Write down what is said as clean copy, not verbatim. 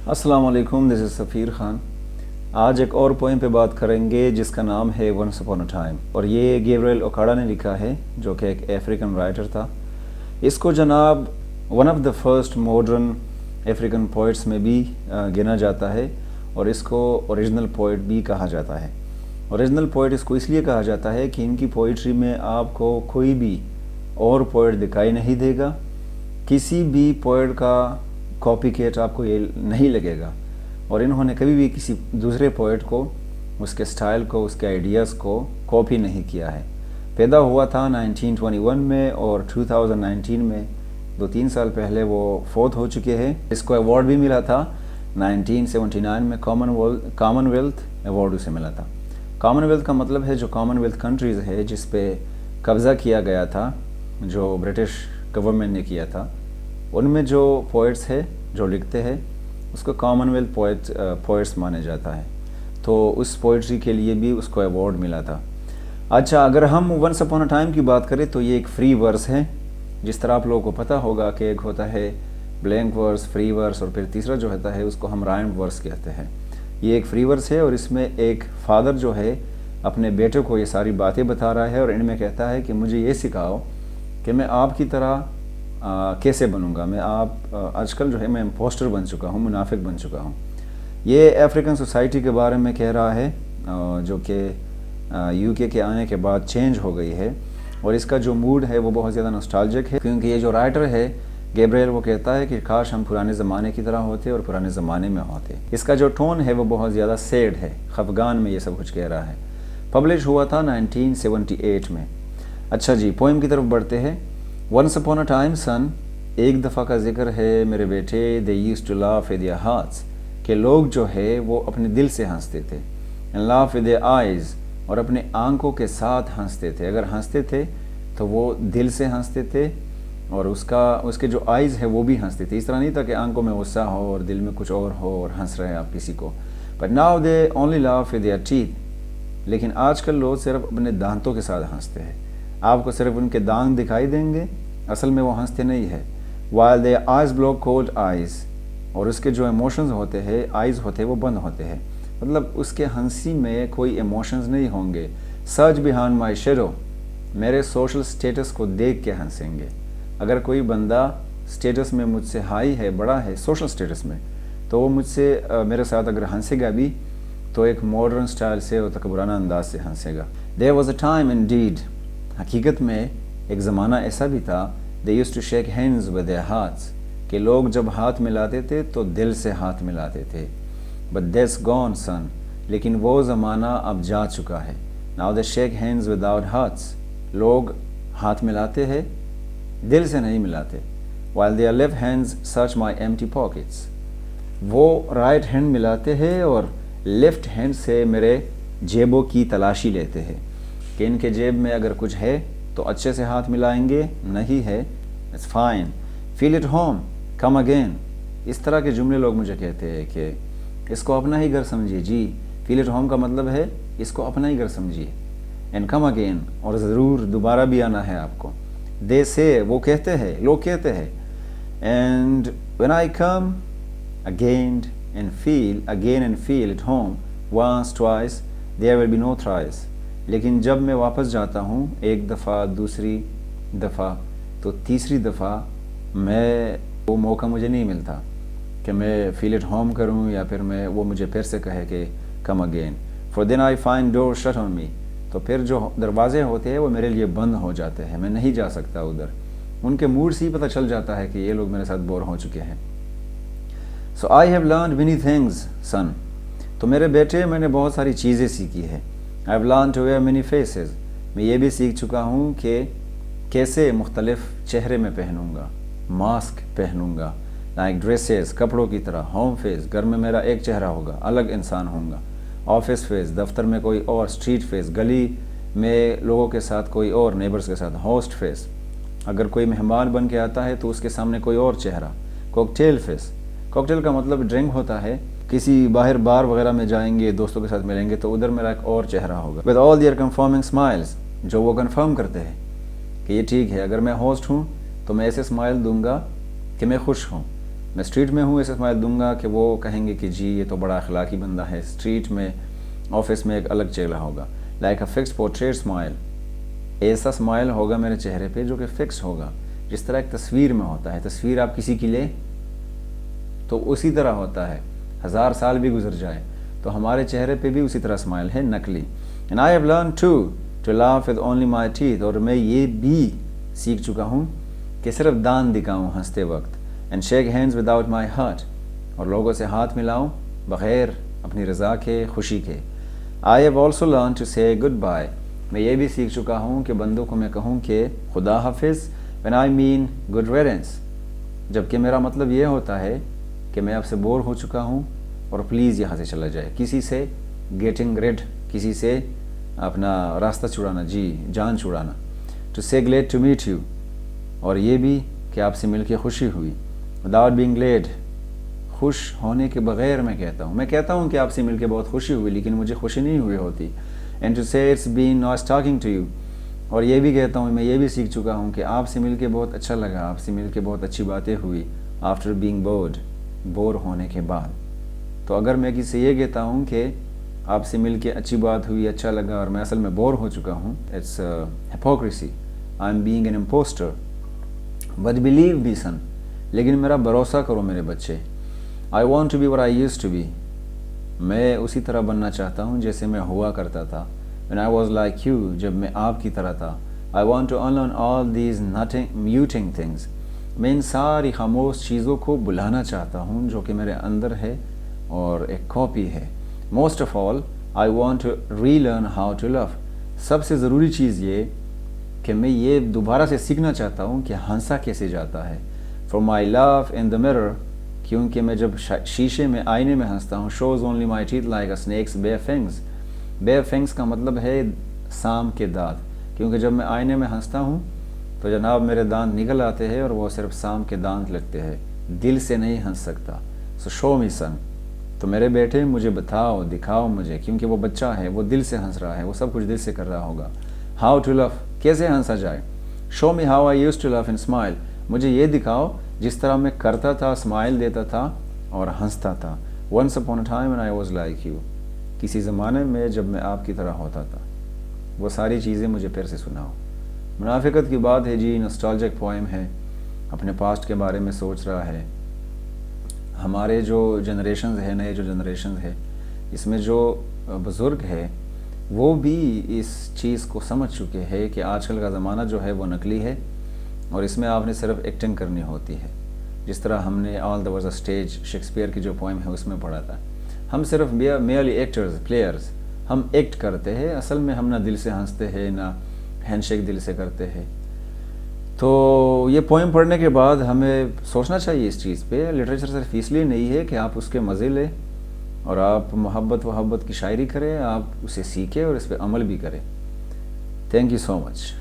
السلام علیکم، دس از سفیر خان۔ آج ایک اور پوئم پہ بات کریں گے جس کا نام ہے ونس اپون اے ٹائم، اور یہ گیبریل اوکاڈا نے لکھا ہے جو کہ ایک افریقن رائٹر تھا۔ اس کو جناب one of the first modern African poets میں بھی گنا جاتا ہے، اور اس کو اوریجنل پوئٹ بھی کہا جاتا ہے۔ اوریجنل پوئٹ اس کو اس لیے کہا جاتا ہے کہ ان کی پوئٹری میں آپ کو کوئی بھی اور پوئٹ دکھائی نہیں دے گا، کسی بھی پوئٹ کا کاپی کیٹ آپ کو یہ نہیں لگے گا، اور انہوں نے کبھی بھی کسی دوسرے پوئٹ کو، اس کے سٹائل کو، اس کے آئیڈیاز کو کاپی نہیں کیا ہے۔ پیدا ہوا تھا 1921 میں، اور 2019 میں 2-3 سال پہلے وہ فوت ہو چکے ہیں۔ اس کو ایوارڈ بھی ملا تھا 1979 میں، کامن ویلتھ ایوارڈ اسے ملا تھا۔ کامن ویلتھ کا مطلب ہے جو کامن ویلتھ کنٹریز ہے جس پہ قبضہ کیا گیا تھا، جو برٹش گورنمنٹ نے کیا تھا، ان میں جو پوئٹس ہے جو لکھتے ہیں اس کو کامن ویلتھ پوئٹس مانا جاتا ہے، تو اس پوئٹری کے لیے بھی اس کو ایوارڈ ملا تھا۔ اچھا، اگر ہم ونس اپون اے ٹائم کی بات کریں تو یہ ایک فری ورس ہے، جس طرح آپ لوگوں کو پتہ ہوگا کہ ایک ہوتا ہے بلینک ورس، فری ورس، اور پھر تیسرا جو ہوتا ہے اس کو ہم رائم ورس کہتے ہیں۔ یہ ایک فری ورس ہے، اور اس میں ایک فادر جو ہے اپنے بیٹے کو یہ ساری باتیں بتا رہا ہے، اور ان میں کہتا ہے کہ مجھے یہ سکھاؤ کہ میں آپ کی طرح کیسے بنوں گا۔ آج کل جو ہے میں امپوسٹر بن چکا ہوں، منافق بن چکا ہوں۔ یہ افریقن سوسائٹی کے بارے میں کہہ رہا ہے، جو کہ یو کے آنے کے بعد چینج ہو گئی ہے، اور اس کا جو موڈ ہے وہ بہت زیادہ نوسٹالجک ہے، کیونکہ یہ جو رائٹر ہے گیبریل وہ کہتا ہے کہ کاش ہم پرانے زمانے کی طرح ہوتے اور پرانے زمانے میں ہوتے۔ اس کا جو ٹون ہے وہ بہت زیادہ سیڈ ہے، خفگان میں یہ سب کچھ کہہ رہا ہے۔ پبلش ہوا تھا 1978 میں۔ اچھا جی، پوئم کی طرف بڑھتے ہیں۔ Once upon a time son, ایک دفعہ کا ذکر ہے میرے بیٹے، they used to laugh with their hearts, کہ لوگ جو ہے وہ اپنے دل سے ہنستے تھے، and laugh with their eyes, اور اپنے آنکھوں کے ساتھ ہنستے تھے۔ اگر ہنستے تھے تو وہ دل سے ہنستے تھے، اور اس کے جو آئیز ہے وہ بھی ہنستے تھے۔ اس طرح نہیں تھا کہ آنکھوں میں غصہ ہو اور دل میں کچھ اور ہو اور ہنس رہے ہیں آپ کسی کو۔ But now they only laugh with their teeth, لیکن آج کل لوگ صرف اپنے دانتوں کے ساتھ ہنستے ہیں۔ آپ کو صرف ان کے دانت دکھائی دیں گے، اصل میں وہ ہنستے نہیں ہے۔ while their eyes blow cold eyes، اور اس کے جو ایموشنز ہوتے ہیں، آئیز ہوتے ہیں، وہ بند ہوتے ہیں، مطلب اس کے ہنسی میں کوئی ایموشنز نہیں ہوں گے۔ سرچ behind my shadow، میرے سوشل سٹیٹس کو دیکھ کے ہنسیں گے۔ اگر کوئی بندہ سٹیٹس میں مجھ سے ہائی ہے، بڑا ہے سوشل سٹیٹس میں، تو وہ مجھ سے میرے ساتھ اگر ہنسے گا بھی تو ایک ماڈرن سٹائل سے اور تکبرانہ انداز سے ہنسے گا۔ there was a time indeed، حقیقت میں ایک زمانہ ایسا بھی تھا، they used to shake hands with their hearts، کہ لوگ جب ہاتھ ملاتے تھے تو دل سے ہاتھ ملاتے تھے۔ but that's gone son، لیکن وہ زمانہ اب جا چکا ہے۔ now they shake hands without hearts، لوگ ہاتھ ملاتے ہیں، دل سے نہیں ملاتے۔ while their left hands search my empty pockets، وہ رائٹ ہینڈ ملاتے ہیں اور لیفٹ ہینڈ سے میرے جیبوں کی تلاشی لیتے ہیں، کہ ان کے جیب میں اگر کچھ ہے تو اچھے سے ہاتھ ملائیں گے، نہیں ہے it's fine، feel at home، come again۔ اس طرح کے جملے لوگ مجھے کہتے ہیں کہ اس کو اپنا ہی گھر سمجھیے۔ جی، feel at home کا مطلب ہے اس کو اپنا ہی گھر سمجھیے، and come again، اور ضرور دوبارہ بھی آنا ہے آپ کو۔ they say، وہ کہتے ہیں، لوگ کہتے ہیں، and when I come again and feel at home once twice there will be no thrice، لیکن جب میں واپس جاتا ہوں ایک دفعہ، دوسری دفعہ، تو تیسری دفعہ میں وہ موقع مجھے نہیں ملتا کہ میں فیل ایٹ ہوم کروں، یا پھر وہ مجھے پھر سے کہے کہ come again. For then I find door shut on me, تو پھر جو دروازے ہوتے ہیں وہ میرے لیے بند ہو جاتے ہیں، میں نہیں جا سکتا ادھر۔ ان کے موڈ سے ہی پتہ چل جاتا ہے کہ یہ لوگ میرے ساتھ بور ہو چکے ہیں۔ So I have learned many things son, تو میرے بیٹے میں نے بہت ساری چیزیں سیکھی ہے۔ I have learned to wear many faces, میں یہ بھی سیکھ چکا ہوں کہ کیسے مختلف چہرے میں پہنوں گا، ماسک پہنوں گا، لائک ڈریسز، کپڑوں کی طرح۔ ہوم فیس، گھر میں میرا ایک چہرہ ہوگا، الگ انسان ہوں گا۔ آفس فیس، دفتر میں کوئی اور۔ اسٹریٹ فیس، گلی میں لوگوں کے ساتھ کوئی اور، نیبرز کے ساتھ۔ ہوسٹ فیس، اگر کوئی مہمان بن کے آتا ہے تو اس کے سامنے کوئی اور چہرہ۔ کوکٹیل فیس، کوکٹیل کا مطلب ڈرنک ہوتا ہے، کسی باہر بار وغیرہ میں جائیں گے، دوستوں کے ساتھ ملیں گے تو ادھر میرا ایک اور چہرہ ہوگا۔ with all their confirming smiles، جو وہ کنفرم کرتے ہیں کہ یہ ٹھیک ہے، اگر میں ہوسٹ ہوں تو میں ایسے اسمائل دوں گا کہ میں خوش ہوں۔ میں اسٹریٹ میں ہوں ایسے اسمائل دوں گا کہ وہ کہیں گے کہ جی یہ تو بڑا اخلاقی بندہ ہے. اسٹریٹ میں آفس میں ایک الگ چہرہ ہوگا. Like a fix portrait smile, ایسا اسمائل ہوگا میرے چہرے پہ جو کہ فکس ہوگا, جس طرح ایک تصویر میں ہوتا ہے. تصویر آپ کسی کی لیں تو اسی طرح ہوتا ہے, 1000 سال بھی گزر جائے تو ہمارے چہرے پہ بھی اسی طرح اسمائل ہے, نقلی. And I have learn to laugh with only my teeth, اور میں یہ بھی سیکھ چکا ہوں کہ صرف دانت دکھاؤں ہنستے وقت. And shake hands without my heart, اور لوگوں سے ہاتھ ملاؤں بغیر اپنی رضا کے, خوشی کے. I have also learn to say goodbye, میں یہ بھی سیکھ چکا ہوں کہ بندوں کو میں کہوں کہ خدا حافظ when I mean good riddance, جبکہ میرا مطلب یہ ہوتا ہے کہ میں اب سے بور ہو چکا ہوں اور پلیز یہاں سے چلا جائے. کسی سے گیٹنگ ریڈ, کسی سے اپنا راستہ چھڑانا, جی جان چھڑانا. ٹو سے گلیڈ ٹو میٹ یو, اور یہ بھی کہ آپ سے مل کے خوشی ہوئی. وداؤٹ بینگ گلیڈ, خوش ہونے کے بغیر میں کہتا ہوں کہ آپ سے مل کے بہت خوشی ہوئی, لیکن مجھے خوشی نہیں ہوئی ہوتی. And to say it's been nice talking to you, اور یہ بھی کہتا ہوں, میں یہ بھی سیکھ چکا ہوں کہ آپ سے مل کے بہت اچھا لگا, آپ سے مل کے بہت اچھی باتیں ہوئی. آفٹر بینگ بورڈ, بور ہونے کے بعد. تو اگر میں کسی سے یہ کہتا ہوں کہ آپ سے مل کے اچھی بات ہوئی, اچھا لگا, اور میں اصل میں بور ہو چکا ہوں, it's hypocrisy, I am being an impostor. But believe be son, لیکن میرا بھروسہ کرو میرے بچے. I want to be what I used to be, میں اسی طرح بننا چاہتا ہوں جیسے میں ہوا کرتا تھا. when I was like you, جب میں آپ کی طرح تھا. I want to unlearn all these muting things, میں ان ساری خاموش چیزوں کو بلانا چاہتا ہوں جو کہ میرے اندر ہے اور ایک کاپی ہے. most of all I want to relearn how to love, سب سے ضروری چیز یہ کہ میں یہ دوبارہ سے سیکھنا چاہتا ہوں کہ ہنسا کیسے جاتا ہے. for my laugh in the mirror, کیونکہ میں جب شیشے میں, آئینے میں ہنستا ہوں, shows only my teeth like a snake's bare fangs. bare fangs کا مطلب ہے سام کے دانت, کیونکہ جب میں آئینے میں ہنستا ہوں تو جناب میرے دانت نکل آتے ہیں اور وہ صرف سام کے دانت لگتے ہیں, دل سے نہیں ہنس سکتا. so show me son, تو میرے بیٹے مجھے بتاؤ, دکھاؤ مجھے, کیونکہ وہ بچہ ہے, وہ دل سے ہنس رہا ہے, وہ سب کچھ دل سے کر رہا ہوگا. how to love, کیسے ہنسا جائے. show me how I used to laugh and smile, مجھے یہ دکھاؤ جس طرح میں کرتا تھا, اسمائل دیتا تھا اور ہنستا تھا. once upon a time when I was like you, کسی زمانے میں جب میں آپ کی طرح ہوتا تھا. وہ ساری چیزیں مجھے پھر سے سناؤ. منافقت کی بات ہے جی, نوسٹالجک پوئم ہے, اپنے پاسٹ کے بارے میں سوچ رہا ہے. ہمارے جو جنریشنز ہے, نئے جو جنریشنز ہے, اس میں جو بزرگ ہے وہ بھی اس چیز کو سمجھ چکے ہیں کہ آج کل کا زمانہ جو ہے وہ نقلی ہے, اور اس میں آپ نے صرف ایکٹنگ کرنی ہوتی ہے. جس طرح ہم نے آل دا واز اے اسٹیج, شیکسپیئر کی جو پوئم ہے اس میں پڑھا تھا. ہم صرف میئرلی ایکٹرز, پلیئرز, ہم ایکٹ کرتے ہیں, اصل میں ہم نہ دل سے ہنستے ہیں نہ ہینڈ شیک دل سے کرتے ہیں. تو یہ پوئم پڑھنے کے بعد ہمیں سوچنا چاہیے اس چیز پہ. لٹریچر صرف اس لیے نہیں ہے کہ آپ اس کے مزے لیں اور آپ محبت کی شاعری کریں, آپ اسے سیکھیں اور اس پہ عمل بھی کریں. Thank you so much.